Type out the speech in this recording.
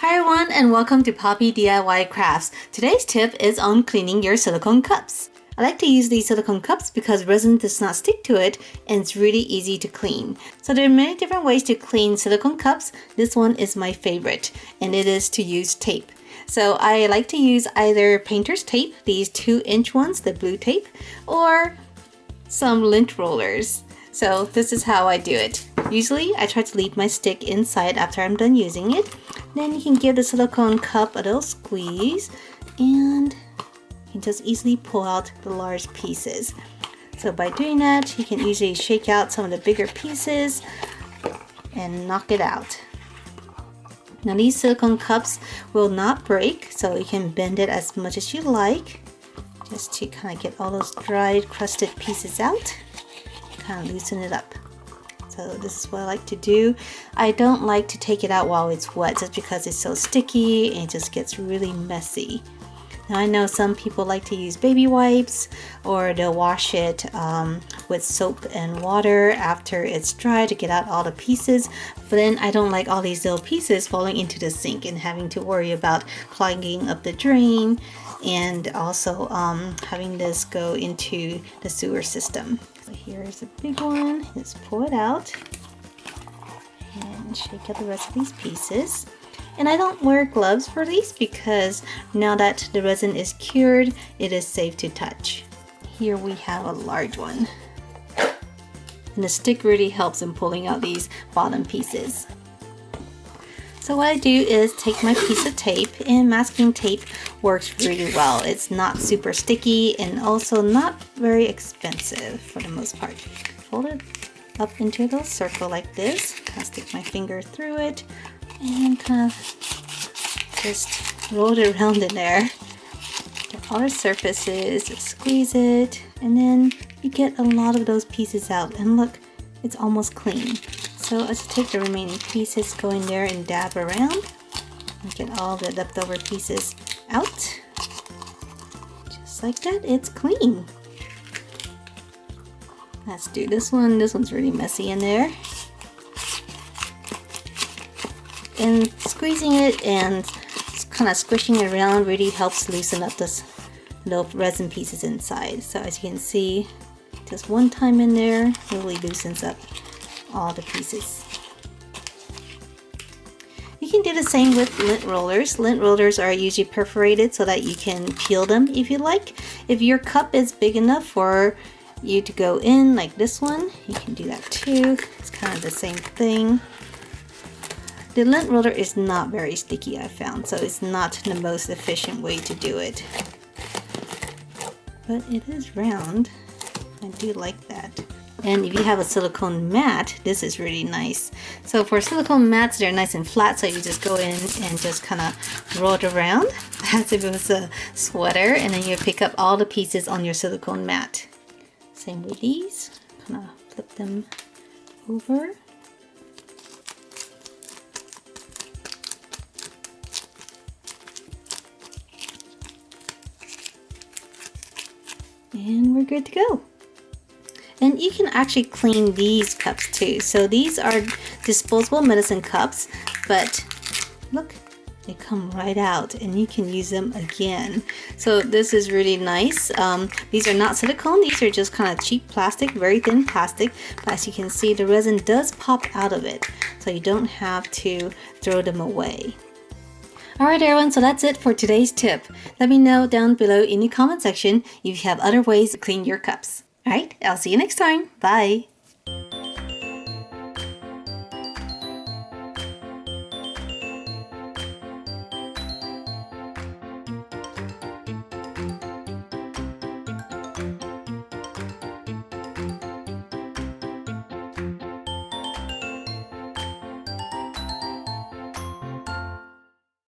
Hi everyone and welcome to Poppy DIY Crafts. Today's tip is on cleaning your silicone cups. I like to use these silicone cups because resin does not stick to it and it's really easy to clean. So there are many different ways to clean silicone cups. This one is my favorite and it is to use tape. So I like to use either painter's tape, these 2-inch ones, the blue tape, or some lint rollers. So this is how I do it. Usually I try to leave my stick inside after I'm done using it. Then you can give the silicone cup a little squeeze and you can just easily pull out the large pieces. So by doing that, you can easily shake out some of the bigger pieces and knock it out. Now these silicone cups will not break, so you can bend it as much as you like, just to kind of get all those dried, crusted pieces out, kind of loosen it up. So this is what I like to do. I don't like to take it out while it's wet just because it's so sticky and it just gets really messy. Now I know some people like to use baby wipes or they'll wash it with soap and water after it's dry to get out all the pieces. But then I don't like all these little pieces falling into the sink and having to worry about clogging up the drain and also having this go into the sewer system. So here's a big one. Just pull it out and shake out the rest of these pieces. And I don't wear gloves for these because now that the resin is cured, it is safe to touch. Here we have a large one. And the stick really helps in pulling out these bottom pieces. So what I do is take my piece of tape, and masking tape works really well. It's not super sticky and also not very expensive for the most part. Fold it up into a little circle like this. Kind of stick my finger through it and kind of just roll it around in there. Get all the surfaces, just squeeze it, and then you get a lot of those pieces out. And look, it's almost clean. So I just take the remaining pieces, go in there and dab around and get all the leftover pieces out. Just like that, it's clean. Let's do this one. This one's really messy in there. And squeezing it and kind of squishing it around really helps loosen up this little resin pieces inside. So as you can see, just one time in there really loosens up all the pieces. You can do the same with lint rollers. Lint rollers are usually perforated so that you can peel them if you like. If your cup is big enough for you to go in like this one, you can do that too. It's kind of the same thing. The lint roller is not very sticky, I found, so it's not the most efficient way to do it. But it is round. I do like that. And if you have a silicone mat, this is really nice. So for silicone mats, they're nice and flat, so you just go in and just kind of roll it around as if it was a sweater, and then you pick up all the pieces on your silicone mat. Same with these. Kind of flip them over. And we're good to go. And you can actually clean these cups too. So these are disposable medicine cups, but look, they come right out and you can use them again. So this is really nice. These are not silicone, these are just kind of cheap plastic, very thin plastic. But as you can see, the resin does pop out of it, so you don't have to throw them away. Alright everyone, so that's it for today's tip. Let me know down below in the comment section if you have other ways to clean your cups. Alright, I'll see you next time. Bye!